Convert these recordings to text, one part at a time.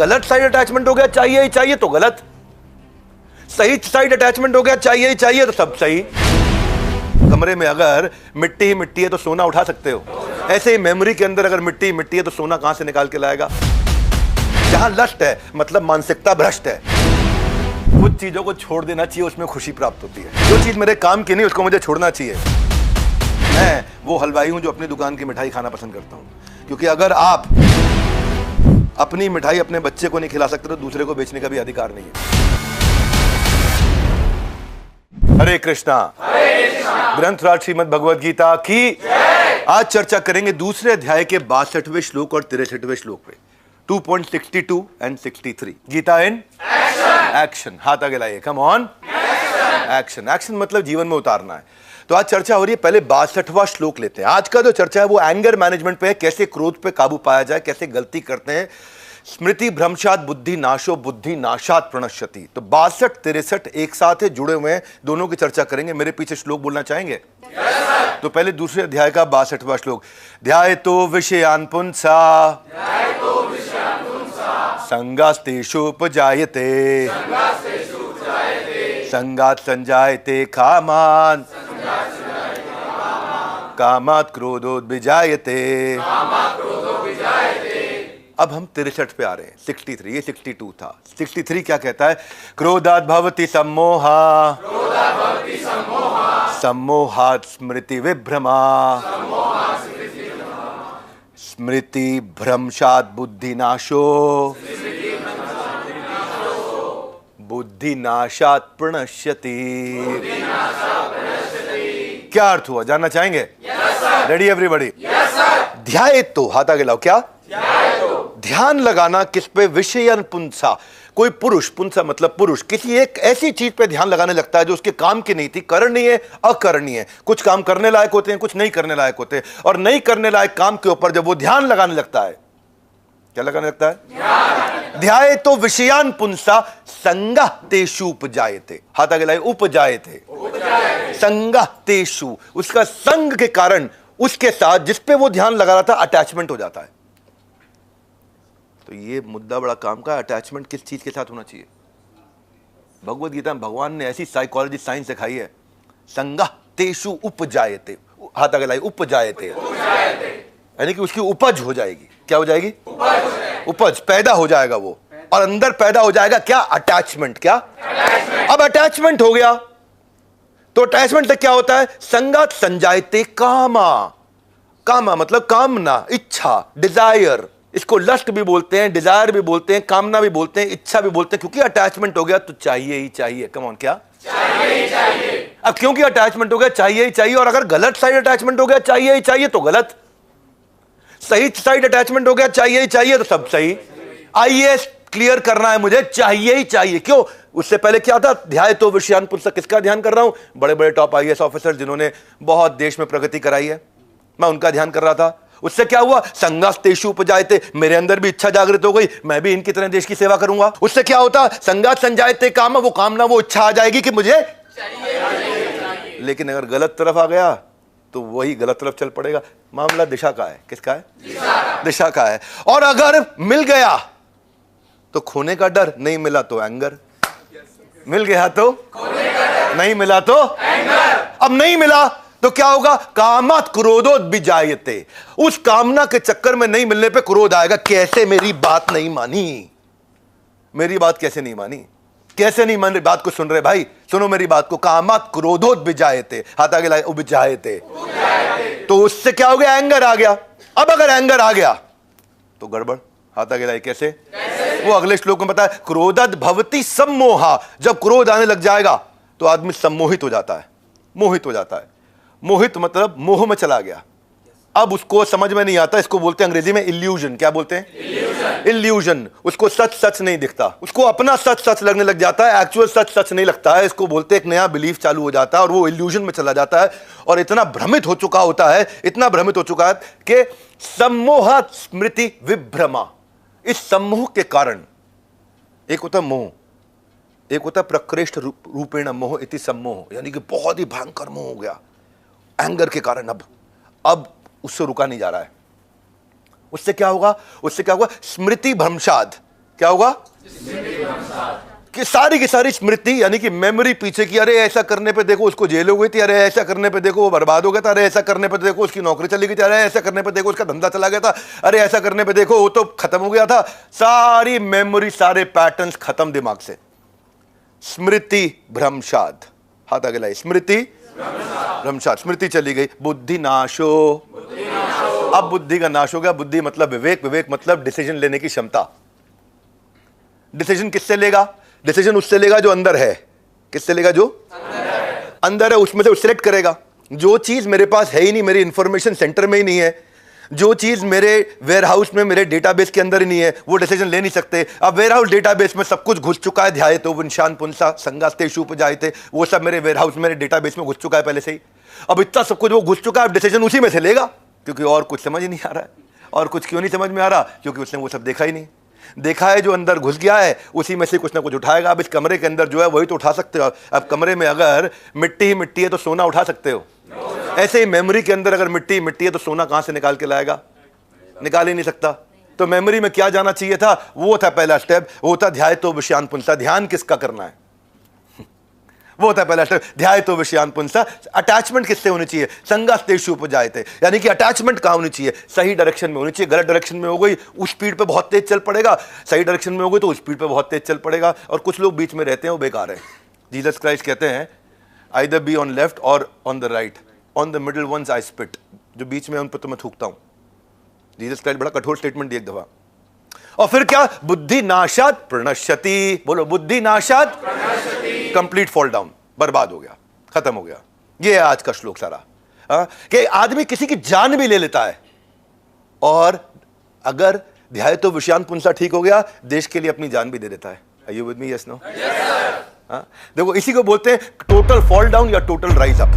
गलत side attachment हो गया चाहिए ही चाहिए तो गलत, सही साइड अटैचमेंट हो गया चाहिए ही चाहिए तो सब सही। कमरे में अगर मिट्टी ही मिट्टी है तो सोना उठा सकते हो, ऐसे ही मेमोरी के अंदर अगर मिट्टी ही मिट्टी है तो सोना कहां से निकाल के लाएगा। जहां लस्ट है मतलब मानसिकता भ्रष्ट है, कुछ चीजों को छोड़ देना चाहिए, उसमें खुशी प्राप्त होती है। जो चीज मेरे काम की नहीं उसको मुझे छोड़ना चाहिए। मैं वो हलवाई हूं जो अपनी दुकान की मिठाई खाना पसंद करता हूं, क्योंकि अगर आप अपनी मिठाई अपने बच्चे को नहीं खिला सकते तो दूसरे को बेचने का भी अधिकार नहीं है। हरे कृष्णा। ग्रंथराज श्रीमद् भगवद गीता की। आज चर्चा करेंगे दूसरे अध्याय के 62वें श्लोक और 63वें श्लोक पे, 2.62 एंड 63। Gita in action. हाथ आगे लाइए, कम ऑन। एक्शन। एक्शन मतलब जीवन में उतारना है। तो आज चर्चा हो रही है, पहले 62वां श्लोक लेते हैं। आज का जो चर्चा है वो एंगर मैनेजमेंट पे है, कैसे क्रोध पे काबू पाया जाए, कैसे गलती करते हैं। स्मृति भ्रंशात बुद्धि नाशो बुद्धि नाशात प्रणश्यति। तो 62-63 एक साथ है, जुड़े हुए हैं, दोनों की चर्चा करेंगे। मेरे पीछे श्लोक बोलना चाहेंगे? तो पहले दूसरे अध्याय का 62वां श्लोक। ध्यायतो विषयान् पुंसा संगास्तेषुपजायते संगात् संजायते कामान् कामात् क्रोधोद्विजायते। अब हम 63 पे आ रहे हैं। 63, ये 62 था। 63 क्या कहता है? क्रोधात् भवति सम्मोहा सम्मोहात् स्मृति विभ्रमा स्मृति भ्रंशात् बुद्धिनाशो बुद्धिनाशात् प्रणश्यति। क्या अर्थ हुआ, जानना चाहेंगे? Ready everybody? ध्यायतो, हाथ आगे लाओ। क्या ध्यान लगाना? किस पे? विषयन पुंसा। कोई पुरुष, पुंसा मतलब पुरुष, किसी एक ऐसी चीज पे ध्यान लगाने लगता है जो उसके काम की नहीं थी, करणीय अकरणीय। कुछ काम करने लायक होते हैं, कुछ नहीं करने लायक होते हैं, और नहीं करने लायक काम के ऊपर जब वो ध्यान लगाने लगता है, क्या लगाने लगता है? ध्याये तो विषयान पुंसा संगा तेषु उपजायते। हाथ आगे लाए। उपजायते, संगा तेषु, उसका संग के कारण उसके साथ जिसपे वो ध्यान लगा रहा था अटैचमेंट हो जाता है। तो ये मुद्दा बड़ा काम का। अटैचमेंट किस चीज के साथ होना चाहिए? भगवद गीता में भगवान ने ऐसी साइकोलॉजी साइंस सिखाई है, संगा तेषु उपजायते। हाथ आगे लाए। उपजायते यानी कि उसकी उपज हो जाएगी। क्या हो जाएगी? उपज पैदा हो जाएगा वो, और अंदर पैदा हो जाएगा क्या? अटैचमेंट। क्या? अब अटैचमेंट हो गया तो अटैचमेंट से क्या होता है? संगात संजायते कामा। कामा मतलब कामना, इच्छा, डिजायर। इसको लस्ट भी बोलते हैं, डिजायर भी बोलते हैं, कामना भी बोलते हैं, इच्छा भी बोलते हैं, क्योंकि अटैचमेंट हो गया तो चाहिए ही चाहिए। Come on. क्या चाहिए ही चाहिए? अब क्योंकि अटैचमेंट हो गया चाहिए ही चाहिए, और अगर गलत साइड अटैचमेंट हो गया चाहिए ही चाहिए तो गलत, सही साइड अटैचमेंट हो गया चाहिए ही चाहिए तो सब सही। आईएएस क्लियर करना है मुझे, चाहिए ही चाहिए। क्यों? उससे पहले क्या था? ध्याय तो विषयान पुस्तक। किसका ध्यान कर रहा हूं? बड़े बड़े टॉप आईएएस ऑफिसर जिन्होंने बहुत देश में प्रगति कराई है, मैं उनका ध्यान कर रहा था। उससे क्या हुआ? संगास्तेषु उपजायते, मेरे अंदर भी इच्छा जागृत हो गई, मैं भी इनकी तरह देश की सेवा करूंगा। उससे क्या होता? संगात संजायते काम, वो कामना, वो इच्छा आ जाएगी कि मुझे चाहिए। लेकिन अगर गलत तरफ आ गया तो वही गलत तरफ चल पड़ेगा। मामला दिशा का है। किसका है? दिशा का है। और अगर मिल गया तो खोने का डर, नहीं मिला तो एंगर। मिल गया तो खोने का डर, नहीं मिला तो एंगर। अब नहीं मिला तो क्या होगा? कामात् क्रोधोद्विजायते। उस कामना के चक्कर में नहीं मिलने पे क्रोध आएगा। कैसे मेरी बात नहीं मानी? मेरी बात कैसे नहीं मानी? कैसे नहीं मान रहे? बात को सुन रहे भाई, सुनो मेरी बात को। कामात् क्रोधोद्विजायते। हाथ आगे लाए। उपजायते। तो उससे क्या हो गया? एंगर आ गया। अब अगर एंगर आ गया तो गड़बड़। हाथ आगे लाए। कैसे? वो अगले श्लोक में बताया, क्रोधत भवति सम्मोहा। जब क्रोध आने लग जाएगा तो आदमी सम्मोहित हो जाता है, मोहित हो जाता है। मोहित मतलब मोह में चला गया। अब उसको समझ में नहीं आता, इसको बोलते हैं अंग्रेजी में इल्यूजन। क्या बोलते हैं? इल्यूजन। उसको सच सच नहीं दिखता, उसको अपना सच सच लगने लग जाता है, एक्चुअल सच सच नहीं लगता है। इसको बोलते हैं एक नया बिलीफ चालू हो जाता है और वो इल्यूजन में चला जाता है, और इतना भ्रमित हो चुका होता है, इतना भ्रमित हो चुका है कि सम्मोह स्मृति विभ्रमा। इस सम्मोह के कारण, एक होता मोह, एक होता प्रकृष्ट रूपेण मोह इति सम्मोह, यानी कि बहुत ही भयंकर मोह हो गया एंगर के कारण। अब उससे रुका नहीं जा रहा है। उससे क्या होगा? उससे क्या होगा? स्मृति भ्रंशाद। क्या होगा? कि सारी की सारी स्मृति यानी कि मेमोरी पीछे की, अरे ऐसा करने पे देखो उसको जेल हो गई थी, अरे ऐसा करने पे देखो वो बर्बाद हो गया था, अरे ऐसा करने पे देखो उसकी नौकरी चली गई थी, अरे ऐसा करने पे देखो उसका धंधा चला गया था, अरे ऐसा करने पे देखो वो तो खत्म हो गया था। सारी मेमोरी, सारे पैटर्न्स खत्म दिमाग से। स्मृति भ्रंशात, हाथ आगे लाइए, स्मृति भ्रंशात, स्मृति चली गई, बुद्धि नाशो। अब बुद्धि का नाश हो गया। बुद्धि मतलब विवेक, विवेक मतलब डिसीजन लेने की क्षमता। डिसीजन किससे लेगा? डिसीजन उससे लेगा जो अंदर है। किससे लेगा? जो अंदर है उसमें से सिलेक्ट करेगा। जो चीज मेरे पास है ही नहीं, मेरी इंफॉर्मेशन सेंटर में ही नहीं है, जो चीज मेरे वेयरहाउस में, मेरे डेटाबेस के अंदर ही नहीं है, वो डिसीजन ले नहीं सकते। अब वेयरहाउस डेटाबेस में सब कुछ घुस चुका है, ध्यायतो विंशान पुंसा संगास्तेषु उपजायते, वो सब मेरे वेयरहाउस, मेरे डेटाबेस में घुस चुका है पहले से ही। अब इतना सब कुछ वो घुस चुका है, अब डिसीजन उसी में से लेगा, क्योंकि और कुछ समझ ही नहीं आ रहा है। और कुछ क्यों नहीं समझ में आ रहा? क्योंकि उसने वो सब देखा ही नहीं। देखा है जो अंदर घुस गया है, उसी में से कुछ ना कुछ उठाएगा। अब इस कमरे के अंदर जो है वही तो उठा सकते हो। अब कमरे में अगर मिट्टी ही मिट्टी है तो सोना उठा सकते हो? ऐसे ही मेमोरी के अंदर अगर मिट्टी ही मिट्टी है तो सोना कहां से निकाल के लाएगा? निकाल ही नहीं सकता। तो मेमोरी में क्या जाना चाहिए था? वो था पहला स्टेप, वो था ध्यायतो विषयान पुंसा। ध्यान किसका करना है? वो होता है पहला स्टेप, ध्यायतो विषयान पुंसा। अटैचमेंट किससे होनी चाहिए? संगास्तेषु उपजायते, यानी कि अटैचमेंट कहां होनी चाहिए? सही डायरेक्शन में होनी चाहिए। गलत डायरेक्शन में हो गई उस स्पीड पे बहुत तेज चल पड़ेगा, सही डायरेक्शन में हो गई तो उस स्पीड पे बहुत तेज चल पड़ेगा। और कुछ लोग बीच में रहते हैं, वो बेकार है। जीसस क्राइस्ट कहते हैं आइदर बी ऑन लेफ्ट और on the right, on the middle once I spit. जो बीच में उन पर तो मैं थूकता हूं। जीसस क्राइस्ट बड़ा कठोर स्टेटमेंट दिया एक दफा। और फिर क्या? बुद्धि नाशात प्रणश्यति। बोलो, बुद्धि नाशात, कंप्लीट फॉल डाउन, बर्बाद हो गया, खत्म हो गया। ये है आज का श्लोक सारा। कि आदमी किसी की जान भी ले लेता है, और अगर ध्यायतो विषयान पुंसा ठीक हो गया, देश के लिए अपनी जान भी दे देता है। Are you with me? Yes, no? देखो, इसी को बोलते हैं टोटल फॉल डाउन या टोटल राइज अप।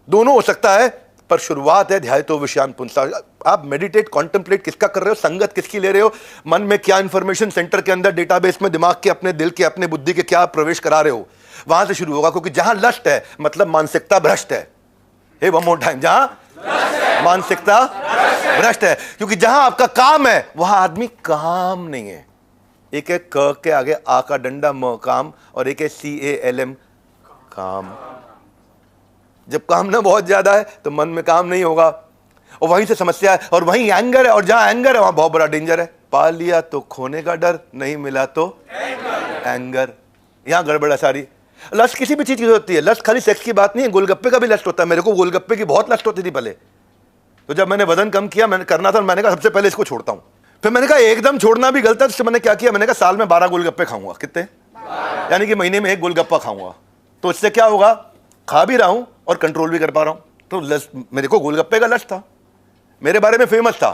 दोनों हो सकता है, पर शुरुआत है ध्यायतो विषयान पुंसा। आप मेडिटेट, कॉन्टेम्पलेट किसका कर रहे हो? संगत किसकी ले रहे हो? मन में क्या इंफॉर्मेशन सेंटर के अंदर, डेटाबेस में, दिमाग के, अपने दिल के, अपने बुद्धि के क्या प्रवेश करा रहे हो? वहां से शुरू होगा। क्योंकि जहां लस्ट है मतलब मानसिकता भ्रष्ट है। हे वन मोर टाइम, जहां मानसिकता भ्रष्ट है। क्योंकि जहां आपका काम है वहां आदमी काम नहीं है। एक है क के आगे आ का डंडा म काम, और एक है CALM काम। जब काम ना बहुत ज्यादा है तो मन में काम नहीं होगा, और वहीं से समस्या है। और वहीं एंगर है, और जहां एंगर है वहां बहुत बड़ा डेंजर है। पा लिया तो खोने का डर, नहीं मिला तो एंगर। यहां गड़बड़ है सारी। लस्ट किसी भी चीज की होती है। लस्ट खाली सेक्स की बात नहीं है, गोलगप्पे का भी लस्ट होता है। मेरे को गोलगप्पे की बहुत लस्ट होती थी पहले। तो जब मैंने वजन कम किया, मैंने करना था, मैंने कहा सबसे पहले इसको छोड़ता हूं। फिर मैंने कहा एकदम छोड़ना भी गलत है, तो मैंने क्या किया? मैंने कहा साल में 12 गोलगप्पे खाऊंगा। कितने? यानी कि महीने में 1 गोलगप्पा खाऊंगा। तो इससे क्या होगा? खा भी रहा हूं और कंट्रोल भी कर पा रहा हूं। तो लस्ट, मेरे को गोलगप्पे का लस्ट था, मेरे बारे में फेमस था।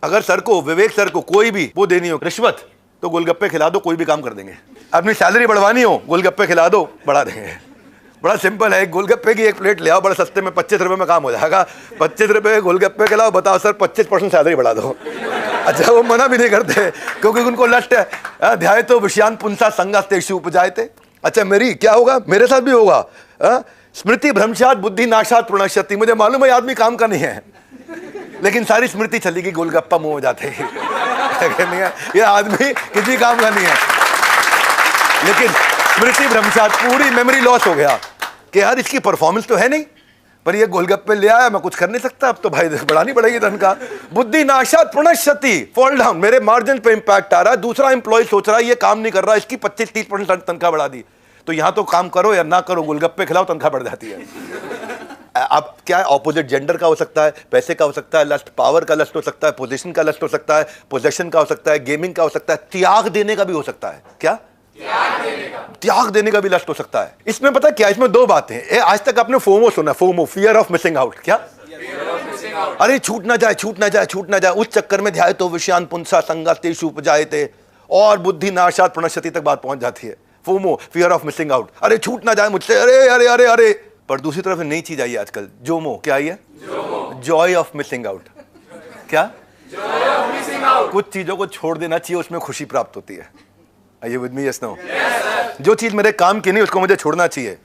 अगर सर को, विवेक सर को कोई भी वो देनी हो रिश्वत, तो गोलगप्पे खिला दो, कोई भी काम कर देंगे। अपनी सैलरी बढ़वानी हो, गोलगप्पे खिला दो, बढ़ा देंगे। बड़ा सिंपल है। एक गोलगप्पे की 1 प्लेट ले आओ, बड़ा सस्ते में 25 रुपए में काम हो जाएगा। 25 रुपए गोलगप्पे खिलाओ, बताओ सर 25% सैलरी बढ़ा दो। अच्छा, वो मना भी नहीं करते क्योंकि उनको लस्ट है। ध्यायतो विषयान पुंसा संगास्तेषु उपजायते। अच्छा, मेरी क्या होगा? मेरे साथ भी होगा। स्मृति भ्रंशात बुद्धि नाशात प्रणश्यति। मुझे मालूम है आदमी काम का नहीं है, लेकिन सारी स्मृति चली गई, गोलगप्पा मुंह हो जाते हैं। ये आदमी किसी काम का नहीं है, लेकिन स्मृति भ्रंशात, पूरी मेमोरी लॉस हो गया कि यार इसकी परफॉर्मेंस तो है नहीं, पर ये गोलगप्पे ले आया, मैं कुछ कर नहीं सकता, अब तो भाई बढ़ानी पड़ेगी तनख्वाह। बुद्धि नाशात प्रणश्यति, फॉल डाउन, मेरे मार्जिन पे इंपैक्ट आ रहा है। दूसरा एम्प्लॉय सोच रहा है ये काम नहीं कर रहा, इसकी 25-30% तनख्वाह बढ़ा दी। तो यहां तो काम करो या ना करो, गोलगप्पे खिलाओ, तनख्वाह बढ़ जाती है। अब क्या है? ऑपोजिट जेंडर का हो सकता है, पैसे का हो सकता है, लस्ट, पावर का लस्ट हो सकता है, पोजीशन का लस्ट हो सकता है, पोजेशन का हो सकता है, गेमिंग का हो सकता है, त्याग देने का भी हो सकता है। क्या? त्याग देने का भी लस्ट हो सकता है। इसमें पता क्या? इसमें 2 बातें हैं। आज तक आपने फोमो सुना, FOMO, fear of missing out. क्या? अरे छूट ना जाए, छूट ना जाए, छूट ना जाए। उस चक्कर में ध्यायतो विषयान पुंसा संगास्तेषु उपजायते और बुद्धि नाशात प्रणश्यति तक बात पहुंच जाती है। FOMO, fear of missing out, अरे छूट ना जाए मुझसे, अरे अरे अरे अरे। पर दूसरी तरफ नई चीज आई है आजकल, जोमो। क्या आई है? Joy of missing out. क्या? कुछ चीजों को छोड़ देना चाहिए, उसमें खुशी प्राप्त होती है। Are you with me? Yes, no? जो चीज मेरे काम की नहीं उसको मुझे छोड़ना चाहिए।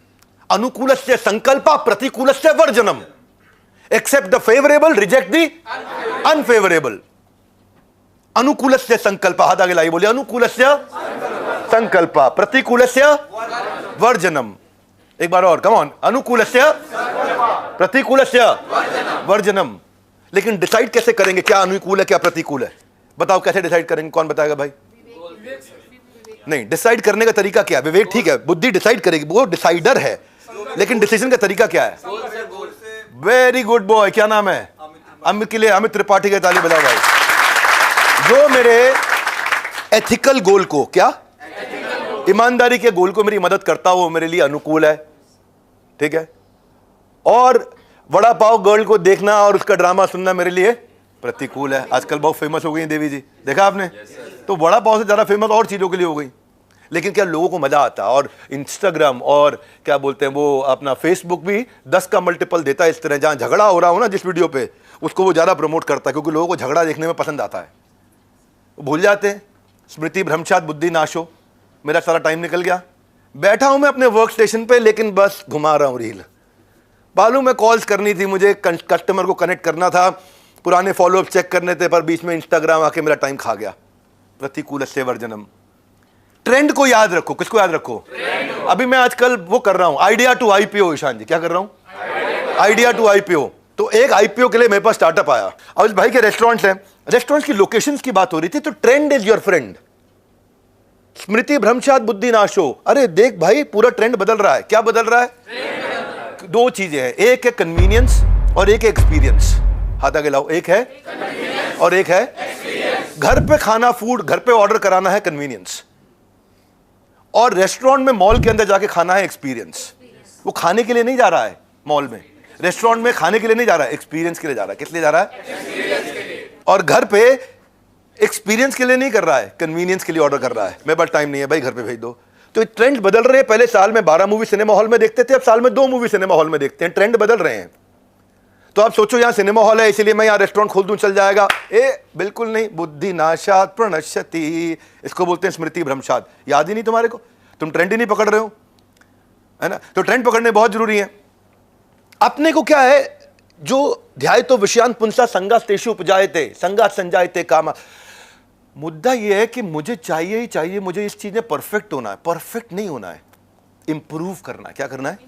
अनुकूलस्य संकल्पा प्रतिकूलस्य वर्जनम। Accept the favourable, reject the unfavourable. अनुकूलस्य संकल्प, हाथ आगे लाइए, बोलिए अनुकूलस्य संकल्प, प्रतिकूलस्य वर्जनम। एक बार और, कम ऑन, अनुकूलस्य प्रतिकूलस्य वर्जनम। लेकिन डिसाइड कैसे करेंगे क्या अनुकूल है क्या प्रतिकूल है? बताओ कैसे डिसाइड करेंगे, कौन बताएगा भाई? नहीं, डिसाइड करने का तरीका क्या है? विवेक ठीक है, बुद्धि डिसाइड करेगी, वो डिसाइडर है, लेकिन डिसीजन का तरीका क्या है? वेरी गुड बॉय, क्या नाम है? अमित के लिए अमित त्रिपाठी के ताली बजाओ भाई। जो मेरे एथिकल गोल को, क्या ईमानदारी के गोल को मेरी मदद करता हो, वो मेरे लिए अनुकूल है, ठीक है। और वड़ा पाव गर्ल को देखना और उसका ड्रामा सुनना मेरे लिए प्रतिकूल है। आजकल बहुत फेमस हो गई देवी जी, देखा आपने? तो वड़ा पाव से ज्यादा फेमस और चीजों के लिए हो गई, लेकिन क्या लोगों को मजा आता? और इंस्टाग्राम और क्या बोलते हैं वो अपना फेसबुक भी 10 का मल्टीपल देता है इस तरह, जहां झगड़ा हो रहा हो ना जिस वीडियो पे, उसको वो ज्यादा प्रमोट करता है, क्योंकि लोगों को झगड़ा देखने में पसंद आता है। भूल जाते हैं, स्मृति भ्रंशात बुद्धि नाशो। मेरा सारा टाइम निकल गया, बैठा हूं मैं अपने वर्क स्टेशन पे, लेकिन बस घुमा रहा हूं रील। मालूम में कॉल्स करनी थी मुझे, कस्टमर को कनेक्ट करना था, पुराने फॉलोअप चेक करने थे, पर बीच में इंस्टाग्राम आके मेरा टाइम खा गया। प्रतिकूलस्य वर्जनम। ट्रेंड को याद रखो। किसको याद रखो? अभी मैं आजकल वो कर रहा हूं, idea to IPO. Ishaan ji क्या कर रहा हूं? Idea to IPO. तो एक आईपीओ के लिए मेरे पास स्टार्टअप आया। अब इस भाई के रेस्टोरेंट्स हैं, रेस्टोरेंट्स की लोकेशंस की बात हो रही थी, तो ट्रेंड इज योर फ्रेंड। स्मृति भ्रंशात बुद्धि नाशो। अरे देख भाई, पूरा ट्रेंड बदल रहा है। क्या बदल रहा है? दो चीजें हैं, एक है कन्वीनियंस और एक है एक्सपीरियंस। हाथ आगे लाओ। एक है और एक है एक्सपीरियंस। घर पे खाना, फूड घर पे ऑर्डर कराना है कन्वीनियंस, और रेस्टोरेंट में मॉल के अंदर जाके खाना है एक्सपीरियंस। वो खाने के लिए नहीं जा रहा है मॉल में, रेस्टोरेंट में खाने के लिए नहीं जा रहा है, एक्सपीरियंस के लिए जा रहा है। किस लिए जा रहा है? एक्सपीरियंस के लिए। और घर पे एक्सपीरियंस के लिए नहीं कर रहा है, कन्वीनियंस के लिए ऑर्डर कर रहा है। मेरे पास टाइम नहीं है भाई, घर पे भेज दो। तो ट्रेंड बदल रहे हैं। पहले साल में 12 मूवी सिनेमा हॉल में देखते थे, अब साल में 2 मूवी सिनेमा हॉल में देखते हैं। ट्रेंड बदल रहे हैं। तो आप सोचो यहां सिनेमा हॉल है इसलिए मैं यहां रेस्टोरेंट खोल दूं, चल जाएगा? बिल्कुल नहीं। बुद्धि नाशात प्रणश्यति, इसको बोलते हैं स्मृति भ्रंशात। याद ही नहीं तुम्हारे को, तुम ट्रेंड ही नहीं पकड़ रहे हो, है ना? तो ट्रेंड पकड़ने बहुत जरूरी है। अपने को क्या है, जो ध्यायतो विषयान पुंसा संगात तेषु उपजायते संगात संजायते कामा। मुद्दा यह है कि मुझे चाहिए ही चाहिए, मुझे इस चीज में परफेक्ट होना है। परफेक्ट नहीं होना है, इंप्रूव करना है। क्या करना है?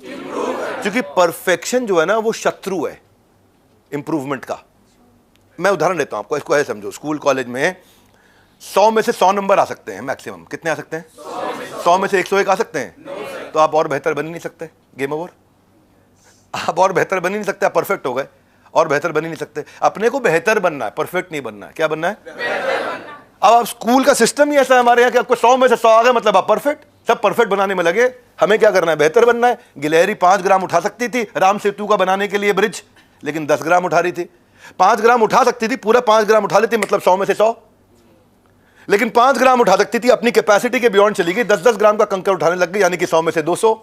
क्योंकि परफेक्शन जो है ना वो शत्रु है इंप्रूवमेंट का। मैं उदाहरण देता हूं आपको, इसको ऐसे समझो। स्कूल कॉलेज में 100 में से 100 नंबर आ सकते हैं मैक्सिमम। कितने आ सकते हैं? 100 में से 101 आ सकते हैं। तो आप और बेहतर बन ही नहीं सकते, गेम ओवर। आप और बेहतर बन ही नहीं सकते, आप परफेक्ट हो गए, और बेहतर बन ही नहीं सकते। अपने को बेहतर बनना है, परफेक्ट नहीं बनना है। क्या बनना है? अब आप स्कूल का सिस्टम ही ऐसा है हमारे यहाँ कि आपको 100 में से 100 आ गए मतलब आप परफेक्ट। सब परफेक्ट बनाने में लगे। हमें क्या करना है? बेहतर बनना है। गिलहरी 5 ग्राम उठा सकती थी राम सेतु का बनाने के लिए ब्रिज, लेकिन 10 ग्राम उठा रही थी। 5 ग्राम उठा सकती थी, पूरा 5 ग्राम उठा लेती, मतलब 100 में से 100। लेकिन 5 ग्राम उठा सकती थी, अपनी कैपेसिटी के बियॉन्ड चली गई, 10-10 ग्राम का कंकर उठाने लग गई, यानी कि 100 में से 200।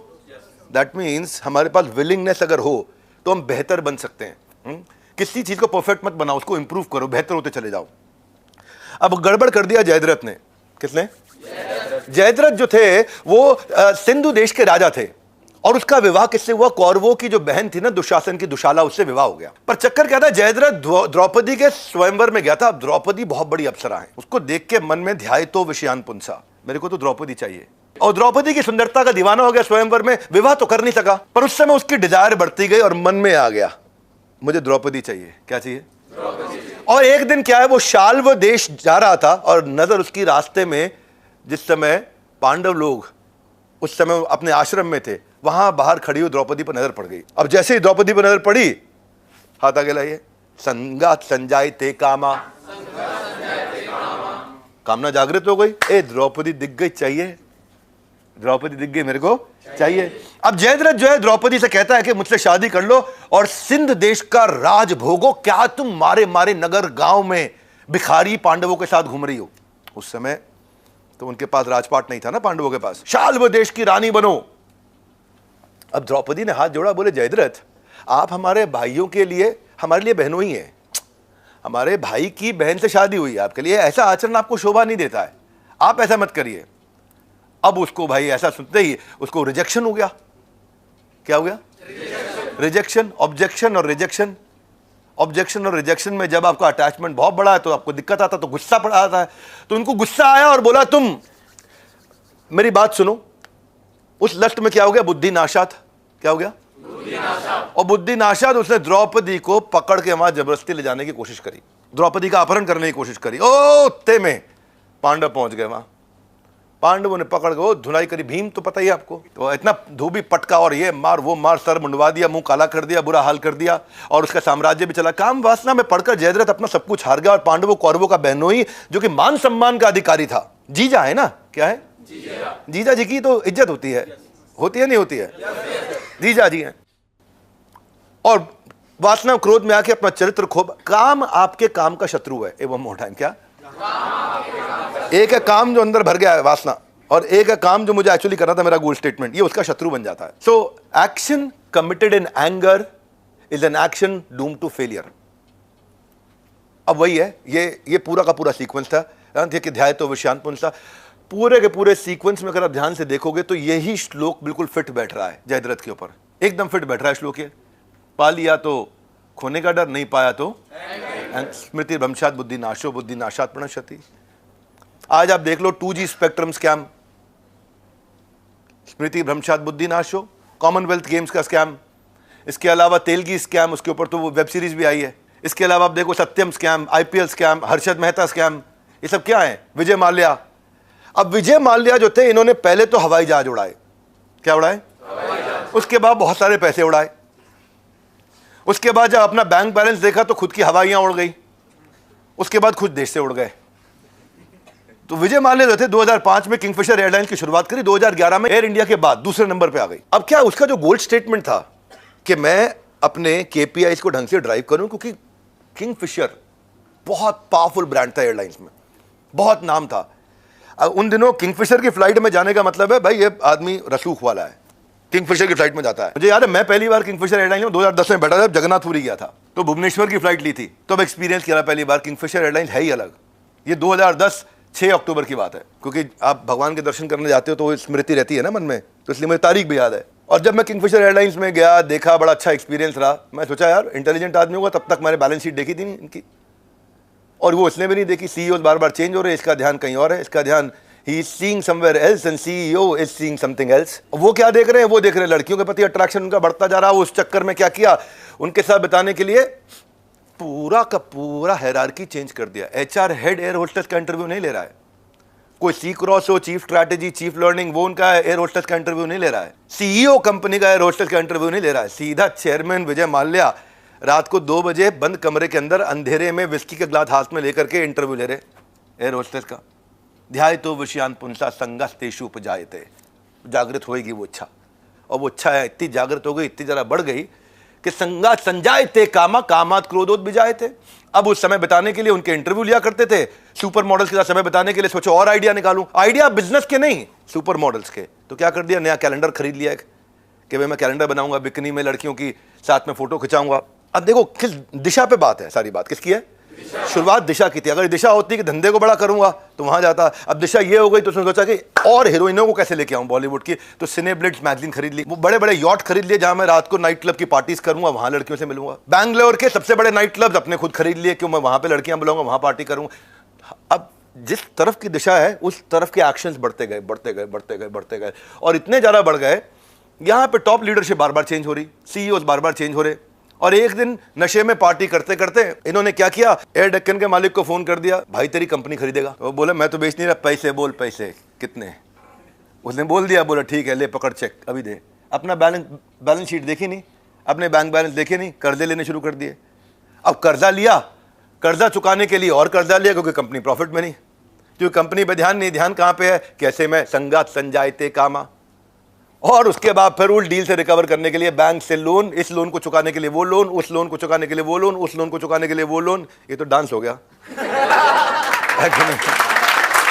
दैट मीन्स हमारे पास विलिंगनेस अगर हो तो हम बेहतर बन सकते हैं। किसी चीज को परफेक्ट मत बनाओ, उसको इंप्रूव करो, बेहतर होते चले जाओ। अब गड़बड़ कर दिया जयद्रथ ने। किसने? जयद्रथ जो थे वो सिंधु देश के राजा थे, और उसका विवाह किससे हुआ? कौरवों की जो बहन थी ना दुशासन की, दुशाला, उससे विवाह हो गया। पर चक्कर क्या था, जयद्रथ द्रौपदी के स्वयंवर में गया था। अब द्रौपदी बहुत बड़ी अप्सरा है, उसको देख के मन में ध्यायतो विषयान पुंसा, मेरे को तो द्रौपदी चाहिए। और द्रौपदी की सुंदरता का दीवाना हो गया स्वयंवर में। विवाह तो कर नहीं सका, पर उस समय उसकी डिजायर बढ़ती गई और मन में आ गया मुझे द्रौपदी चाहिए। क्या चाहिए? और एक दिन क्या है, वो शाल्व देश जा रहा था और नजर उसकी रास्ते में, जिस समय पांडव लोग उस समय अपने आश्रम में थे, वहां बाहर खड़ी हुई द्रौपदी पर नजर पड़ गई। अब जैसे ही द्रौपदी पर नजर पड़ी, हाथ आगे लाइए, संगात संजायते कामा। कामना जागृत हो गई। द्रौपदी दिख गई, चाहिए। द्रौपदी दिख गई, मेरे को चाहिए। अब जयद्रथ जो है द्रौपदी से कहता है कि मुझसे शादी कर लो और सिंध देश का राज भोगो। क्या तुम मारे मारे नगर गांव में भिखारी पांडवों के साथ घूम रही हो? उस समय तो उनके पास राजपाट नहीं था ना पांडवों के पास। शाल्व देश की रानी बनो। अब द्रौपदी ने हाथ जोड़ा, बोले जयद्रथ आप हमारे भाइयों के लिए, हमारे लिए बहनों ही है, हमारे भाई की बहन से शादी हुई है, आपके लिए ऐसा आचरण आपको शोभा नहीं देता है, आप ऐसा मत करिए। अब उसको भाई ऐसा सुनते ही उसको रिजेक्शन हो गया। क्या हो गया? रिजेक्शन। ऑब्जेक्शन और रिजेक्शन। ऑब्जेक्शन और रिजेक्शन में जब आपका अटैचमेंट बहुत बड़ा है तो आपको दिक्कत आता है, तो गुस्सा पड़ा आता है। तो उनको गुस्सा आया और बोला तुम मेरी बात सुनो। उस लस्ट में क्या हो गया? बुद्धि नाशात। क्या हो गया? और बुद्धि नाशात उसने द्रौपदी को पकड़ के वहां जबरदस्ती ले जाने की कोशिश करी, द्रौपदी का अपहरण करने की कोशिश करी। ओ ते में पांडव पहुंच गए वहां, पांडवों ने पकड़ के वो धुलाई करी। भीम तो पता ही है आपको, तो इतना धोबी पटका और ये मार वो मार, सर मुंडवा दिया, मुंह काला कर दिया, बुरा हाल कर दिया, और उसका साम्राज्य भी चला। काम वासना में पड़कर जयद्रथ अपना सब कुछ हार गया और पांडवों कौरवों का बहनोई जो कि मान सम्मान का अधिकारी था, जीजा है ना, क्या है? जीजा जी की तो इज्जत होती है नहीं होती है? जीजा जी हैं। और वासना क्रोध में आके अपना चरित्र खो। काम आपके काम का शत्रु है। एवं मोर टाइम क्या? एक है काम जो अंदर भर गया है वासना, और एक है काम जो मुझे एक्चुअली करना था, मेरा गोल स्टेटमेंट, ये उसका शत्रु बन जाता है। So action committed in anger is an action doomed to failure. अब वही है, ये पूरा का पूरा सीक्वेंस था कि ध्याय तो विषयान पुंसा। पूरे के पूरे सीक्वेंस में अगर आप ध्यान से देखोगे तो यही श्लोक बिल्कुल फिट बैठ रहा है जयद्रथ के ऊपर, एकदम फिट बैठ रहा है श्लोक। ये पा लिया तो खोने का डर, नहीं पाया तो स्मृति भ्रंशात बुद्धि नाशो बुद्धि नाशात प्रणश्यति। आज आप देख लो 2G स्पेक्ट्रम स्कैम, स्मृति भ्रंशात बुद्धि नाशो, कॉमनवेल्थ गेम्स का स्कैम, इसके अलावा तेलगी स्कैम, उसके ऊपर तो वो वेब सीरीज भी आई है। इसके अलावा आप देखो Satyam scam, IPL scam, Harshad Mehta scam, ये सब क्या है? विजय माल्या। अब विजय माल्या जो थे, इन्होंने पहले तो हवाई जहाज उड़ाए। क्या उड़ाए? उसके बाद बहुत सारे पैसे उड़ाए। उसके बाद जब अपना बैंक बैलेंस देखा तो खुद की हवाइयां उड़ गई। उसके बाद खुद देश से उड़ गए। तो विजय माल्या जो थे 2005 में किंगफिशर एयरलाइंस की शुरुआत करी, 2011 में एयर इंडिया के बाद दूसरे नंबर पे आ गई। अब क्या उसका जो गोल्ड स्टेटमेंट था कि मैं अपने KPIs को ढंग से ड्राइव करूं, क्योंकि किंगफिशर बहुत पावरफुल ब्रांड था एयरलाइंस में, बहुत नाम था। उन दिनों किंगफिशर की फ्लाइट में जाने का मतलब है भाई ये आदमी रसूख वाला है, किंगफिशर की फ्लाइट में जाता है। मुझे याद है मैं पहली बार किंगफिशर एयरलाइन में 2010 में बैठा था, जगन्नाथपुरी गया था, तो भुवनेश्वर की फ्लाइट ली थी, तो अब एक्सपीरियंस किया पहली बार। किंगफिशर एयरलाइन है ही अलग। ये 2010 6 अक्टूबर की बात है, क्योंकि आप भगवान के दर्शन करने जाते हो तो वो स्मृति रहती है ना मन में, तो इसलिए मुझे तारीख भी याद है। और जब मैं किंगफिशर एयरलाइंस में गया, देखा, बड़ा अच्छा एक्सपीरियंस रहा। मैं सोचा यार इंटेलिजेंट आदमी होगा, तब तक मैंने बैलेंस शीट देखी थी इनकी, और वो इसने भी नहीं देखी। CEO बार बार चेंज हो रहे हैं, इसका ध्यान कहीं और है, इसका ध्यान he is seeing somewhere else and CEO is seeing something else। वो क्या देख रहे हैं? वो देख रहे हैं लड़कियों के प्रति अट्रैक्शन उनका बढ़ता जा रहा है। उस चक्कर में क्या किया, उनके साथ बिताने के लिए पूरा का पूरा हायरार्की चेंज कर दिया। HR हेड एयर होस्टेस का इंटरव्यू नहीं ले रहा है, कोई C-क्रॉस हो, चीफ स्ट्रैटेजी, चीफ लर्निंग, वो उनका एयर होस्टेस का इंटरव्यू नहीं ले रहा है। CEO कंपनी का एयर होस्टेस का इंटरव्यू नहीं ले रहा है। सीधा चेयरमैन विजय माल्या रात को 2 बजे बंद कमरे के अंदर अंधेरे में विस्की के ग्लास हाथ में लेकर के इंटरव्यू ले रहे एयर होस्टेस का। ध्याय तो विषयान पुंसा संगस्तेषु उपजायते। जागृत होएगी वो इच्छा, और वो इच्छा है इतनी जागृत हो गई, इतनी जरा बढ़ गई कि संगा संजायते कामा कामात क्रोधोत बिजायते। अब उस समय बिताने के लिए उनके इंटरव्यू लिया करते थे, सुपर मॉडल्स के साथ समय बिताने के लिए सोचो और आइडिया निकालूं, आइडिया बिजनेस के नहीं, सुपर मॉडल्स के। तो क्या कर दिया, नया कैलेंडर खरीद लिया कि भाई मैं कैलेंडर बनाऊंगा, बिकनी में लड़कियों की साथ में फोटो खिंचाऊंगा। अब देखो किस दिशा पे बात है, सारी बात किसकी है? शुरुआत दिशा की थी। अगर दिशा होती कि धंधे को बड़ा करूंगा तो वहां जाता। अब दिशा ये हो गई तो उसने सोचा कि और हीरोइनों को कैसे लेके आऊं बॉलीवुड की, तो सिनेब्लिट्स मैगजीन खरीद ली, वो बड़े बड़े यॉट खरीद लिए जहां मैं रात को नाइट क्लब की पार्टीज करूंगा, वहां लड़कियों से मिलूंगा। बैंगलोर के सबसे बड़े नाइट क्लब्स अपने खुद खरीद लिए कि मैं वहां पे लड़कियां बुलाऊंगा, वहां पार्टी करूंगा। अब जिस तरफ की दिशा है उस तरफ के एक्शंस बढ़ते गए बढ़ते गए बढ़ते गए बढ़ते गए, और इतने ज्यादा बढ़ गए यहां पे टॉप लीडरशिप बार बार चेंज हो रही, CEOs बार बार चेंज हो रहे। और एक दिन नशे में पार्टी करते करते इन्होंने क्या किया, एयर डेक्कन के मालिक को फोन कर दिया, भाई तेरी कंपनी खरीदेगा? वो बोला मैं तो बेच नहीं रहा, पैसे बोल, पैसे कितने? उसने बोल दिया, बोला ठीक है ले पकड़ चेक अभी दे। अपना बैलेंस शीट देखी नहीं, अपने बैंक बैलेंस देखे नहीं, कर्जे लेने शुरू कर दिए। अब कर्जा लिया, कर्जा चुकाने के लिए और कर्जा लिया, क्योंकि कंपनी प्रॉफिट में नहीं, क्योंकि कंपनी पे ध्यान नहीं। ध्यान कहाँ पे है? कैसे मैं संगात संजायते कामा। और उसके बाद फिर उस डील से रिकवर करने के लिए बैंक से लोन, इस लोन को चुकाने के लिए वो लोन, उस लोन को चुकाने के लिए वो लोन, उस लोन को चुकाने के लिए वो लोन। ये तो डांस हो गया।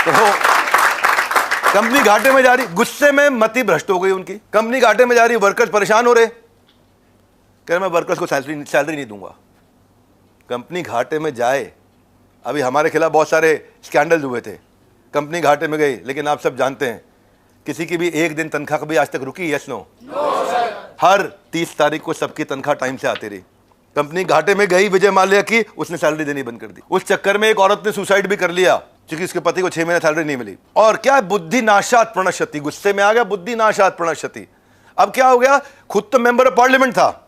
तो कंपनी घाटे में जा रही, गुस्से में मति भ्रष्ट हो गई उनकी, कंपनी घाटे में जा रही, वर्कर्स परेशान हो रहे, कह रहे मैं वर्कर्स को सैलरी नहीं दूंगा। कंपनी घाटे में जाए, अभी हमारे खिलाफ बहुत सारे स्कैंडल्स हुए थे, कंपनी घाटे में गई, लेकिन आप सब जानते हैं किसी की भी एक दिन तनख्वाह कभी आज तक रुकी? Yes no? हर 30 तारीख को सबकी तनख्वाह टाइम से आती रही। कंपनी घाटे में गई विजय माल्या की, उसने सैलरी देनी बंद कर दी। उस चक्कर में एक औरत ने सुसाइड भी कर लिया क्योंकि उसके पति को 6 महीने सैलरी नहीं मिली। और क्या है, बुद्धि नाशात प्रणश्यति, गुस्से में आ गया, बुद्धि नाशात प्रणश्यति। अब क्या हो गया, खुद तो मेंबर ऑफ पार्लियामेंट था,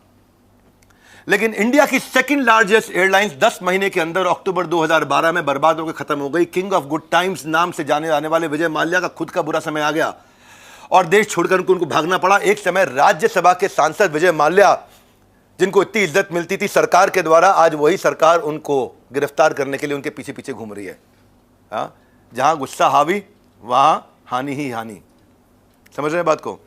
लेकिन इंडिया की सेकंड लार्जेस्ट एयरलाइंस 10 महीने के अंदर अक्टूबर 2012 में बर्बाद होकर खत्म हो गई। किंग ऑफ गुड टाइम्स नाम से जाने जाने वाले विजय माल्या का खुद का बुरा समय आ गया और देश छोड़कर उनको भागना पड़ा। एक समय राज्यसभा के सांसद विजय माल्या, जिनको इतनी इज्जत मिलती थी सरकार के द्वारा, आज वही सरकार उनको गिरफ्तार करने के लिए उनके पीछे पीछे घूम रही है। हाँ, जहां गुस्सा हावी वहां हानि ही हानि। समझ रहे हैं बात को?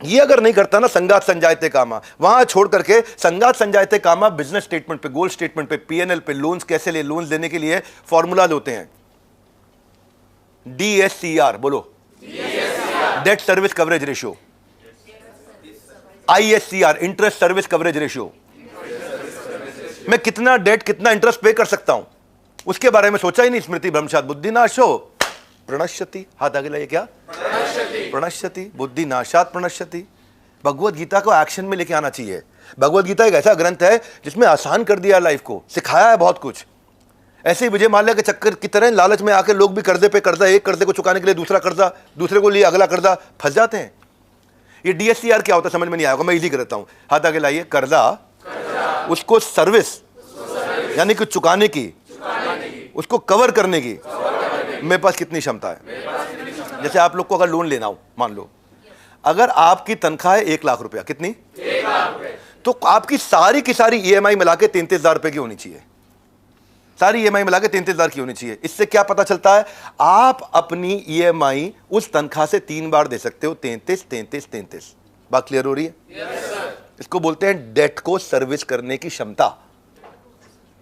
ये अगर नहीं करता ना संगात संजायते कामा, वहां छोड़ करके संगात संजायते कामा बिजनेस स्टेटमेंट पे, गोल स्टेटमेंट पे, पीएनएल पे, लोन्स कैसे ले, लोन्स देने के लिए फॉर्मूलाज होते हैं। DSCR बोलो, debt service coverage ratio. ISCR interest service coverage ratio. मैं कितना डेट, कितना इंटरेस्ट पे कर सकता हूं, उसके बारे में सोचा ही नहीं। स्मृति भ्रंशात बुद्धि नाशो प्रणश्यति। हाथ आगे लाइए, क्या प्रणश्यति, बुद्धि नाशात प्रणश्यति। भगवत गीता को एक्शन में लेके आना चाहिए। भगवत गीता एक ऐसा ग्रंथ है जिसमें आसान कर दिया लाइफ को, सिखाया है बहुत कुछ। ऐसे ही विजय माल्या के चक्कर की तरह लालच में आकर लोग भी कर्जे पे कर्जा, एक कर्जे को चुकाने के लिए दूसरा कर्जा, दूसरे को लिए अगला कर्जा, फंस जाते हैं। ये DSCR क्या होता है समझ में नहीं आएगा, मैं इजी करता हूं। हाथ आगे लाइए, कर्जा उसको सर्विस यानी कि चुकाने की, उसको कवर करने की मेरे पास कितनी क्षमता है। जैसे आप लोग को अगर लोन लेना हो, मान लो अगर आपकी तनख्वाह है 1 लाख रुपया, कितनी, 1 लाख, तो आपकी सारी की सारी EMI मिला के 33,000 रुपए की होनी चाहिए। सारी EMI मिला के 33,000 की होनी चाहिए। इससे क्या पता चलता है, आप अपनी EMI उस तनख्वाह से 3 बार दे सकते हो, 33, 33, 33। बात क्लियर हो रही है? इसको बोलते हैं डेट को सर्विस करने की क्षमता।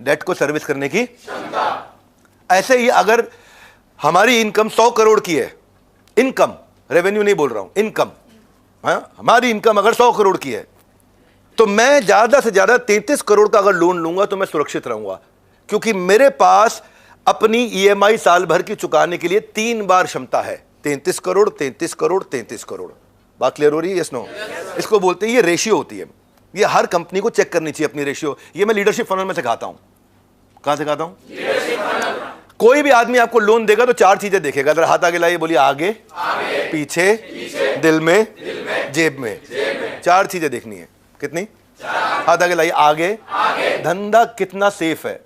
डेट को सर्विस करने की क्षमता। ऐसे ही अगर हमारी इनकम 100 करोड़ की है, इनकम, रेवेन्यू नहीं बोल रहा हूं, इनकम, हाँ, हमारी इनकम अगर 100 करोड़ की है, तो मैं ज्यादा से ज्यादा 33 करोड़ का अगर लोन लूंगा तो मैं सुरक्षित रहूंगा, क्योंकि मेरे पास अपनी EMI साल भर की चुकाने के लिए 3 बार क्षमता है। 33 करोड़, 33 करोड़, 33 करोड़। बात क्लियर हो रही है? Yes no? इसको बोलते हैं, ये रेशियो होती है। ये हर कंपनी को चेक करनी चाहिए अपनी रेशियो। ये मैं लीडरशिप फनल में सिखाता हूं। कहां सिखाता हूं? कोई भी आदमी आपको लोन देगा तो 4 चीजें देखेगा। अगर हाथ आगे लाइए, बोलिए, आगे, पीछे, दिल में, जेब में। 4 चीजें देखनी है। कितनी? हाथ आगे लाइए, आगे, धंधा कितना सेफ है,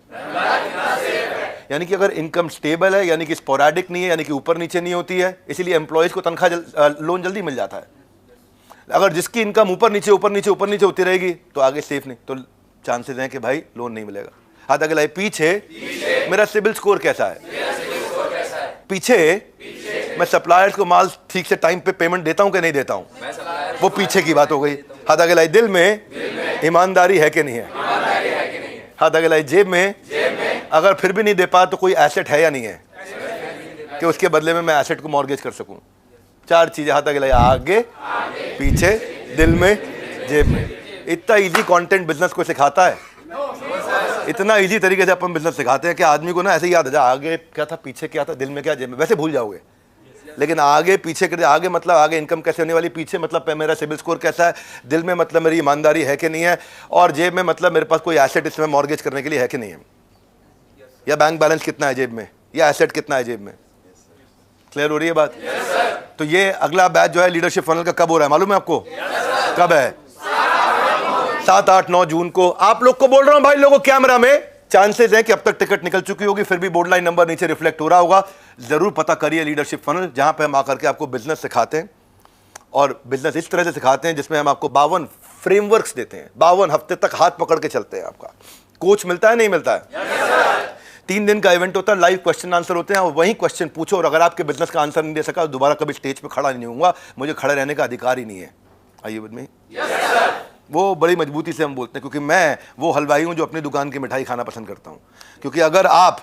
यानी कि अगर इनकम स्टेबल है, यानी कि स्पोरेडिक नहीं है, यानी कि ऊपर नीचे नहीं होती है, इसीलिए एम्प्लॉयज को तनख्वाह लोन जल्दी मिल जाता है। अगर जिसकी इनकम ऊपर नीचे ऊपर नीचे ऊपर नीचे होती रहेगी तो आगे सेफ नहीं, तो चांसेस हैं कि भाई लोन नहीं मिलेगा। हाथ आगे लाइए, पीछे मेरा सिबिल स्कोर कैसा है, पीछे मैं सप्लायर्स को माल ठीक से टाइम पे पेमेंट देता हूं कि नहीं देता हूं, वो पीछे की बात हो गई। हाथ आगे लाइए, दिल में ईमानदारी है कि नहीं है। हाथ आगे लाइए, जेब में अगर फिर भी नहीं दे पा तो कोई एसेट है या नहीं है कि उसके बदले में मैं एसेट को मॉर्गेज कर सकूं। 4 चीजें। हाथ आगे लाइए, आगे, पीछे, दिल में, जेब में। इतना इजी कंटेंट बिजनेस को सिखाता है, इतना इजी तरीके से अपन बिजनेस सिखाते हैं कि आदमी को ना ऐसे याद आ जाए, आगे क्या था, पीछे क्या था, दिल में क्या, जेब में, वैसे भूल जाओगे। लेकिन आगे पीछे कर, आगे मतलब आगे इनकम कैसे होने वाली, पीछे मतलब मेरा सिबिल स्कोर कैसा है, दिल में मतलब मेरी ईमानदारी है कि नहीं है, और जेब में मतलब मेरे पास कोई एसेट इसमें मॉर्गेज करने के लिए है कि नहीं है, या बैंक बैलेंस कितना है जेब में, या एसेट कितना है जेब में। क्लियर हो रही है बात? तो ये अगला बैच जो है लीडरशिप फनल का कब हो रहा है मालूम है आपको? कब है? 7, 8, 9 जून को। आप लोग को बोल रहा हूं भाई, लोगों कैमरा में चांसेस हैं कि अब तक टिकट निकल चुकी होगी, फिर भी बोर्ड लाइन नंबर नीचे रिफ्लेक्ट हो रहा होगा। जरूर पता करिए लीडरशिप फनल, जहां पे हम आकर के आपको बिजनेस सिखाते हैं, और बिजनेस इस तरह से सिखाते हैं जिसमें हम आपको 52 फ्रेमवर्क्स देते हैं। 52 हफ्ते तक हाथ पकड़ के चलते हैं। आपका कोच मिलता है, नहीं मिलता है? 3 दिन का इवेंट होता है, लाइव क्वेश्चन आंसर होते हैं, और वही क्वेश्चन पूछो, और अगर आपके बिजनेस का आंसर नहीं दे सका तो दोबारा कभी स्टेज पे खड़ा नहीं होऊंगा, मुझे खड़े रहने का अधिकार ही नहीं है। आइए विद मी। वो बड़ी मजबूती से हम बोलते हैं, क्योंकि मैं वो हलवाई हूं जो अपनी दुकान की मिठाई खाना पसंद करता हूं। क्योंकि अगर आप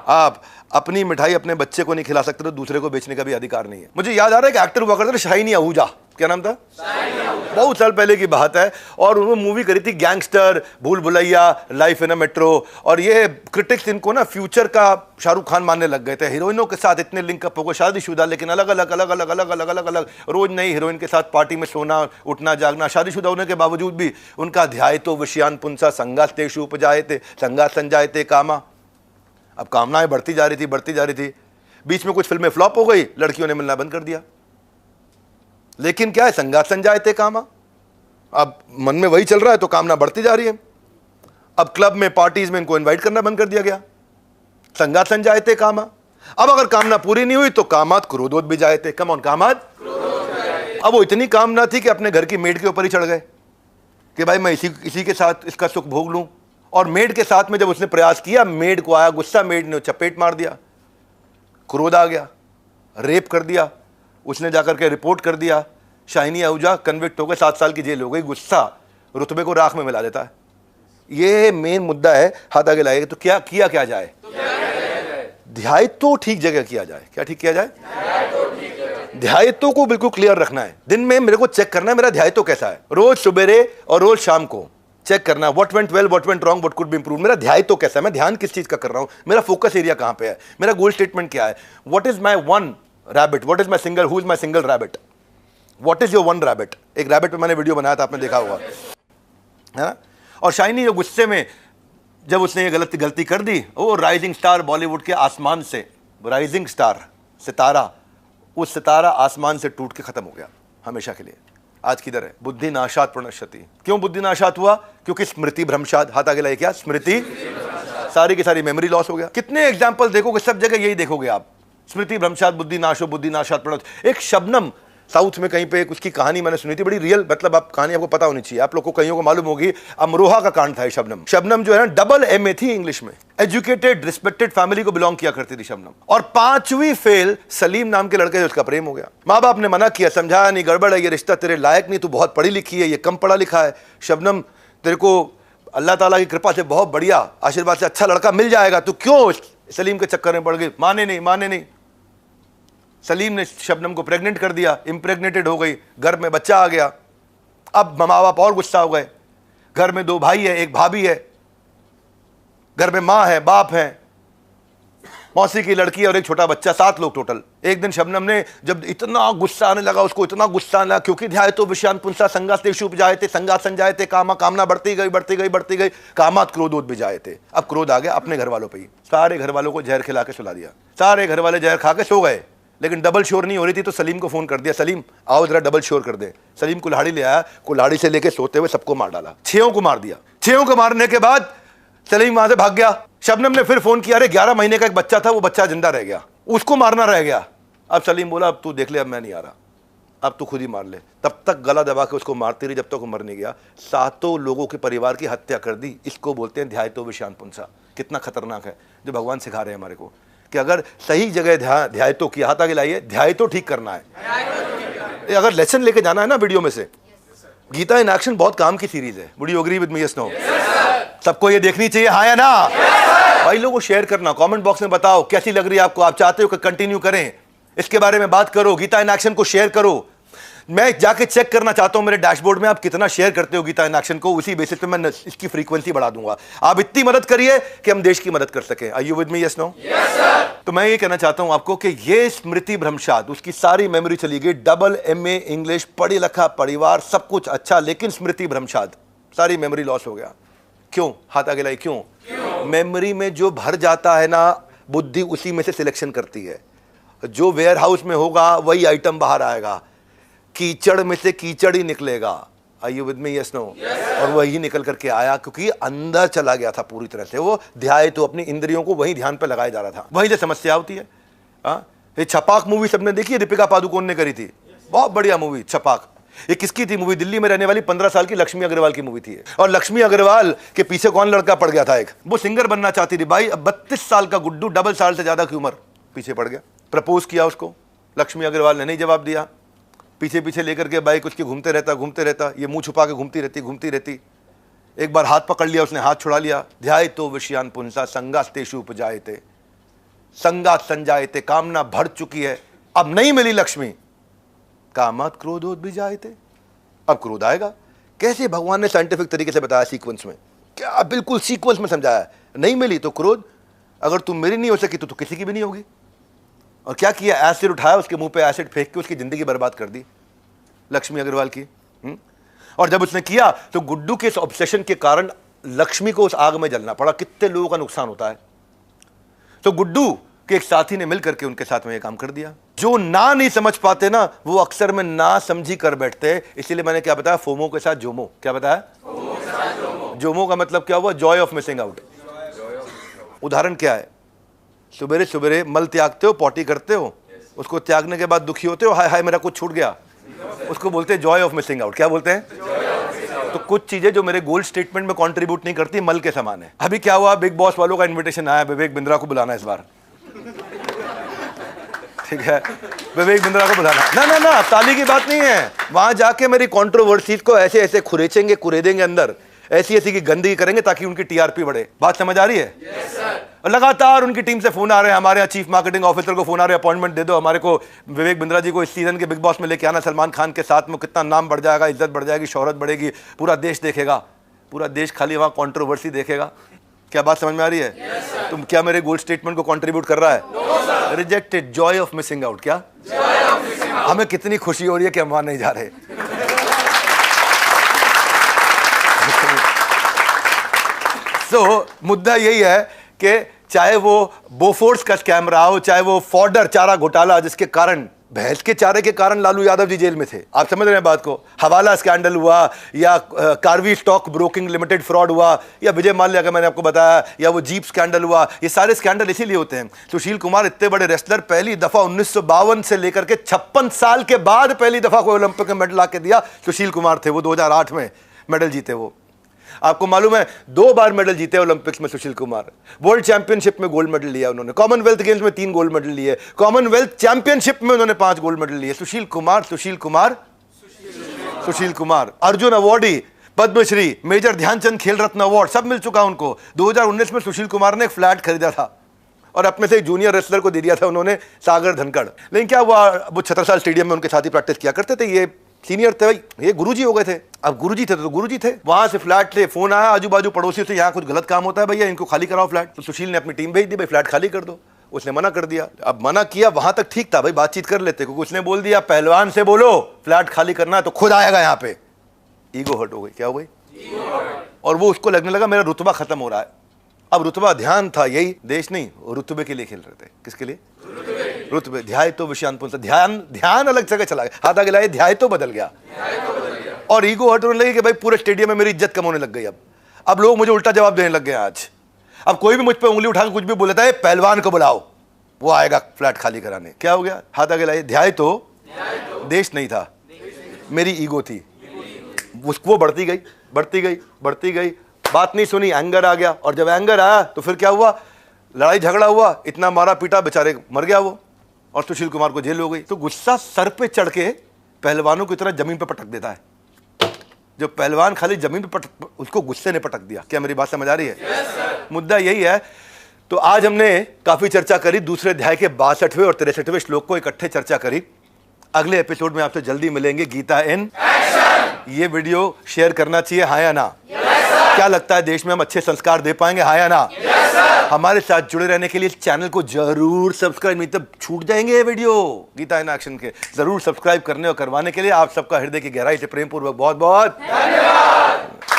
आप अपनी मिठाई अपने बच्चे को नहीं खिला सकते तो दूसरे को बेचने का भी अधिकार नहीं है। मुझे याद आ रहा है कि एक्टर हुआ करता था शाहिनी आहूजा, क्या नाम था, बहुत साल पहले की बात है, और उन्होंने मूवी करी थी गैंगस्टर, भूल Bhulaiyaa, life in a metro, और ये क्रिटिक्स इनको ना फ्यूचर का शाहरुख खान मानने लग गए थे। हीरोइनों के साथ इतने लिंकअप हो गए, शादीशुदा लेकिन अलग अलग अलग अलग अलग अलग अलग अलग, रोज नई हीरोइन के साथ पार्टी में सोना उठना जागना, शादीशुदा होने के बावजूद भी उनका ध्यायतो विषयान पुंसा संगास्तेषु उपजायते संगात संजायते कामा। अब कामनाएं बढ़ती जा रही थी, बीच में कुछ फिल्में फ्लॉप हो गई, लड़कियों ने मिलना बंद कर दिया, लेकिन क्या है, संगात संजायते कामा। अब मन में वही चल रहा है तो कामना बढ़ती जा रही है। अब क्लब में पार्टीज में इनको इनवाइट करना बंद कर दिया गया, संगात संजायते कामा। अब अगर कामना पूरी नहीं हुई तो कामात क्रोधोत भी जायते, कम ऑन कामात। अब वो इतनी कामना थी कि अपने घर की मेड के ऊपर ही चढ़ गए कि भाई मैं इसी के साथ इसका सुख भोग लूं। और मेड के साथ में जब उसने प्रयास किया, मेड को आया गुस्सा, मेड ने चपेट मार दिया, क्रोध आ गया, रेप कर दिया, उसने जाकर के रिपोर्ट कर दिया, शाहिनी आहूजा कन्विक्ट हो गए, 7 साल की जेल हो गई। गुस्सा रुतबे को राख में मिला देता है। ये मेन मुद्दा है, हाथ आगे लाएगा तो क्या किया क्या जाए, ध्यायतो ठीक जगह किया जाए। क्या ठीक किया जाए, ध्यायतो को बिल्कुल क्लियर रखना है। दिन में मेरे को चेक करना है मेरा ध्यायतो कैसा है, रोज सुबेरे और रोज शाम को चेक करना, what went well, what went wrong, what could be improve. मेरा ध्यायतो कैसा है, मैं ध्यान किस चीज का कर रहा हूं, मेरा फोकस एरिया कहां पे है, मेरा गोल स्टेटमेंट क्या है, what is my one rabbit, what is my single, who is my single rabbit, what is your one rabbit. एक रैबिट पे मैंने वीडियो बनाया था, आपने देखा होगा, है ना। और शाइनी जो गुस्से में जब उसने ये गलती कर दी, वो राइजिंग स्टार बॉलीवुड के आसमान से, राइजिंग स्टार सितारा, उस सितारा आसमान से टूट के खत्म हो गया हमेशा के लिए। आज किधर है, बुद्धि नाशात प्रणश्यति। क्यों बुद्धि नाशात हुआ, क्योंकि स्मृति भ्रंशात। हाथ आगे लाइए, क्या स्मृति, सारी की सारी मेमोरी लॉस हो गया। कितने एग्जाम्पल देखोगे, सब जगह यही देखोगे आप, स्मृति भ्रंशात, बुद्धि नाशो, बुद्धि नाशात प्रणश्यति। एक शबनम साउथ में कहीं पे उसकी कहानी मैंने सुनी थी, बड़ी रियल, मतलब आप कहानी आपको पता होनी चाहिए, आप लोग को कहीं को मालूम होगी। अमरोहा का कांड था शबनम। शबनम जो है ना, डबल MA थी इंग्लिश में, एजुकेटेड रिस्पेक्टेड फैमिली को बिलोंग किया करती थी शबनम, और 5वीं फेल सलीम नाम के लड़के से उसका प्रेम हो गया। माँ बाप ने मना किया, समझाया नहीं, गड़बड़ है, ये रिश्ता तेरे लायक नहीं, तू बहुत पढ़ी लिखी है, ये कम पढ़ा लिखा है, शबनम तेरे को अल्लाह ताला की कृपा से बहुत बढ़िया आशीर्वाद से अच्छा लड़का मिल जाएगा, तू क्यों सलीम के चक्कर में पड़ गई। माने नहीं। सलीम ने शबनम को प्रेग्नेंट कर दिया, इम्प्रेग्नेटेड हो गई, घर में बच्चा आ गया। अब माँ बाप और गुस्सा हो गए, घर में 2 भाई है, एक भाभी है, घर में माँ है, बाप है, मौसी की लड़की है और एक छोटा बच्चा, 7 लोग टोटल। एक दिन शबनम ने जब इतना गुस्सा आने लगा उसको, इतना गुस्सा आने लगा, क्योंकि ध्यायतो विषयान पुंसा संगास्तेषु उपजायते संगात संजायते कामा, कामना बढ़ती गई, कामात क्रोधोत विजायते। अब क्रोध आ गया अपने घर वालों पे ही, सारे घर वालों को जहर खिला के सुला दिया, सारे घर वाले जहर खा के सो गए। लेकिन डबल श्योर नहीं हो रही थी तो सलीम को फोन कर दिया, सलीम आओ जरा डबल श्योर कर दे। सलीम कुल्हाड़ी ले आया, कुल्हाड़ी से लेके सोते हुए सबको मार डाला, 6 को मार दिया। 6 को मारने के बाद सलीम वहां से भाग गया। शबनम ने फिर फोन किया, अरे 11 महीने का एक बच्चा था, वो बच्चा जिंदा रह गया, उसको मारना रह गया। अब सलीम बोला, अब तू देख ले, अब मैं नहीं आ रहा, अब तू खुद ही मार ले। तब तक गला दबा के उसको मारती रही जब तक वो मर नहीं गया। 7 लोगों के परिवार की हत्या कर दी। इसको बोलते हैं ध्यायतो विषयान पुंसा। कितना खतरनाक है जो भगवान सिखा रहे हैं हमारे को कि अगर सही जगह ध्यायतो किया, हाथ आगे लाइए, ध्यायतो ठीक करना है। अगर लेसन लेके जाना है ना वीडियो में से, गीता इन एक्शन बहुत काम की सीरीज है। Would you agree with me, yes no? सबको ये देखनी चाहिए, हाँ या ना? भाई लोगों को शेयर करना, कमेंट बॉक्स में बताओ कैसी लग रही है आपको, आप चाहते हो कि कंटिन्यू करें, इसके बारे में बात करो, गीता इन एक्शन को शेयर करो। मैं जाके चेक करना चाहता हूं मेरे डैशबोर्ड में आप कितना शेयर करते हो गीता इन एक्शन को, उसी बेसिस पे मैं इसकी फ्रीक्वेंसी बढ़ा दूंगा। आप इतनी मदद करिए कि हम देश की मदद कर सकें। Are you with me, yes no? Yes sir. तो मैं ये कहना चाहता हूं आपको कि ये स्मृति भ्रंशात, उसकी सारी मेमोरी चली गई, डबल MA इंग्लिश, पढ़ी लिखा परिवार, सब कुछ अच्छा, लेकिन स्मृति भ्रंशात, सारी मेमोरी लॉस हो गया। क्यों? हाथ आगे लाई, क्यों? मेमोरी में जो भर जाता है ना, बुद्धि उसी में से सिलेक्शन करती है। जो वेयर हाउस में होगा वही आइटम बाहर आएगा, कीचड़ में से कीचड़ ही निकलेगा। Are you with me, yes no? और वही निकल करके आया क्योंकि अंदर चला गया था पूरी तरह से। वो ध्याय तो अपनी इंद्रियों को वही ध्यान पे लगाया जा रहा था। वही जो समस्या होती है। ये छपाक मूवी सबने देखी है, दीपिका पादुकोण ने करी थी, बहुत बढ़िया मूवी छपाक। ये किसकी थी मूवी? दिल्ली में रहने वाली 15 साल की लक्ष्मी अग्रवाल की मूवी थी। और लक्ष्मी अग्रवाल के पीछे कौन लड़का पड़ गया था? एक वो सिंगर बनना चाहती थी भाई। अब 32 साल का गुड्डू, डबल साल से ज्यादा की उम्र, पीछे पड़ गया। प्रपोज किया उसको, लक्ष्मी अग्रवाल ने नहीं जवाब दिया। पीछे पीछे लेकर के बाइक उसके घूमते रहता, ये मुंह छुपा के घूमती रहती। एक बार हाथ पकड़ लिया उसने, हाथ छुड़ा लिया। ध्यायतो विषयान पुंसा संगास्तेषु उपजायते। संगात संजायते, कामना भर चुकी है, अब नहीं मिली लक्ष्मी, कामात क्रोधोद भी जायते, अब क्रोध आएगा। कैसे भगवान ने साइंटिफिक तरीके से बताया सीक्वेंस में, क्या बिल्कुल सीक्वेंस में समझाया। नहीं मिली तो क्रोध, अगर तुम मेरी नहीं हो सकी तो किसी की भी नहीं होगी। और क्या किया, एसिड उठाया, उसके मुंह पे एसिड फेंक के उसकी जिंदगी बर्बाद कर दी लक्ष्मी अग्रवाल की। और जब उसने किया तो गुड्डू के इस ऑब्सेशन के कारण लक्ष्मी को उस आग में जलना पड़ा। कितने लोगों का नुकसान होता है। तो गुड्डू के एक साथी ने मिलकर के उनके साथ में यह काम कर दिया। जो ना नहीं समझ पाते ना, वो अक्सर में ना समझी कर बैठते हैं। इसीलिए मैंने क्या बताया, फोमो के साथ जोमो। क्या बताया? जोमो का मतलब क्या हुआ? Joy of missing out. उदाहरण क्या है, सुबेरे सुबेरे मल त्यागते हो, पॉटी करते हो, उसको त्यागने के बाद दुखी होते हो, हाय हाय मेरा कुछ छूट गया, उसको बोलते हैं जॉय ऑफ मिसिंग आउट। क्या बोलते हैं? तो कुछ चीजें जो मेरे गोल स्टेटमेंट में कंट्रीब्यूट नहीं करती, मल के समान है। अभी क्या हुआ, बिग बॉस वालों का इनविटेशन आया, विवेक बिंद्रा को बुलाना इस बार, ठीक है, विवेक बिंद्रा को बुलाना। ना ना ना, ताली की बात नहीं है। वहां जाके मेरी कंट्रोवर्सीज को ऐसे ऐसे खुरेचेंगे, कुरेदेंगे अंदर, ऐसी ऐसी की गंदगी करेंगे ताकि उनकी टीआरपी बढ़े। बात समझ आ रही है? yes, लगातार उनकी टीम से फोन आ रहे हैं, हमारे यहाँ चीफ मार्केटिंग ऑफिसर को फोन आ रहे हैं, अपॉइंटमेंट दे दो हमारे को, विवेक बिंद्रा जी को इस सीजन के बिग बॉस में लेके आना, सलमान खान के साथ में, कितना नाम बढ़ जाएगा, इज्जत बढ़ जाएगी, शोहरत बढ़ेगी, पूरा देश देखेगा, पूरा देश खाली वहाँ कॉन्ट्रोवर्सी देखेगा। क्या बात समझ में आ रही है? yes, तुम क्या मेरे गोल स्टेटमेंट को कंट्रीब्यूट कर रहा है? no, rejected, Joy of missing out. क्या हमें कितनी खुशी हो रही है कि हम वहां नहीं जा रहे। मुद्दा यही है कि चाहे वो बोफोर्स का स्कैम रहा हो, चाहे वो फॉर्डर चारा घोटाला जिसके कारण, भैंस के चारे के कारण लालू यादव जी जेल में थे, आप समझ रहे हैं बात को, हवाला स्कैंडल हुआ, या Karvy stock broking limited fraud हुआ, या विजय माल्या का मैंने आपको बताया, या वो जीप स्कैंडल हुआ, ये सारे स्कैंडल इसीलिए होते हैं। सुशील कुमार इतने बड़े रेसलर, पहली दफा 1952 से लेकर के 56 साल के बाद पहली दफा कोई ओलंपिक में मेडल आके दिया, सुशील कुमार थे। वो 2008 में मेडल जीते। वो आपको मालूम है 2 बार मेडल जीते ओलंपिक्स में सुशील कुमार। वर्ल्ड चैंपियनशिप में गोल्ड मेडल लिया उन्होंने, कॉमनवेल्थ गेम्स में 3 गोल्ड मेडल लिए, कॉमनवेल्थ चैंपियनशिप में उन्होंने 5 गोल्ड मेडल लिए। सुशील कुमार, सुशील कुमार, सुशील कुमार, अर्जुन अवार्डी, पद्मश्री, मेजर ध्यानचंद खेल रत्न अवार्ड सब मिल चुका उनको। 2019 में सुशील कुमार ने एक फ्लैट खरीदा था और अपने से जूनियर रेसलर को दे दिया था उन्होंने, सागर धनखड़। लेकिन क्या हुआ, वो छत्रसाल स्टेडियम में उनके साथ ही प्रैक्टिस किया करते थे, ये सीनियर थे भाई, ये गुरुजी हो गए थे। अब गुरुजी थे तो गुरुजी थे। वहां से फ्लैट ले फोन आया आजू बाजू पड़ोसियों से, यहाँ कुछ गलत काम होता है भैया, इनको खाली कराओ फ्लैट। तो सुशील ने अपनी टीम भेज दी, भाई फ्लैट खाली कर दो। उसने मना कर दिया। अब मना किया वहां तक ठीक था भाई, बातचीत कर लेते, क्योंकि उसने बोल दिया पहलवान से बोलो फ्लैट खाली करना है तो खुद आएगा यहाँ पे। ईगो हर्ट हो गई। क्या हो गई? और वो उसको लगने लगा मेरा रुतबा खत्म हो रहा है। अब रुतबा, ध्यान था यही, देश नहीं, रुतबे के लिए खेल रहे थे। किसके लिए? रुतबे। ध्याय तो विषयांत पुंसा, ध्यान, ध्यान अलग जगह चला गया, हाथ आगे लाए, ध्याय तो बदल गया। और ईगो हर्ट होने लगी कि भाई पूरे स्टेडियम में मेरी इज्जत कम होने लग गई। अब लोग मुझे उल्टा जवाब देने लग गए आज। अब कोई भी मुझ पे उंगली उठाकर कुछ भी बोलता है, पहलवान को बुलाओ, वो आएगा फ्लैट खाली कराने। क्या हो गया? हाथ आगे लाए, ध्याय तो देश नहीं था, मेरी ईगो थी। वो बढ़ती गई, बढ़ती गई, बढ़ती गई, बात नहीं सुनी, एंगर आ गया। और जब एंगर आया तो फिर क्या हुआ, लड़ाई झगड़ा हुआ, इतना मारा पीटा, बेचारे मर गया वो, और सुशील कुमार को जेल हो गई। तो गुस्सा सर पे चढ़ के पहलवानों की तरह जमीन पे पटक देता है। जो पहलवान खाली जमीन पे पटक, उसको गुस्से ने पटक दिया। क्या मेरी बात समझ आ रही है? yes, मुद्दा यही है। तो आज हमने काफी चर्चा करी, दूसरे अध्याय के 62वें और 63वें श्लोक को इकट्ठे चर्चा करी। अगले एपिसोड में आपसे जल्दी मिलेंगे। Geeta in action. ये वीडियो शेयर करना चाहिए, हाँ या ना? क्या लगता है देश में हम अच्छे संस्कार दे पाएंगे, हाँ या ना? हमारे साथ जुड़े रहने के लिए चैनल को जरूर सब्सक्राइब, नहीं तो छूट जाएंगे ये वीडियो गीता इन एक्शन के। जरूर सब्सक्राइब करने और करवाने के लिए आप सबका हृदय की गहराई से प्रेम पूर्वक बहुत बहुत धन्यवाद।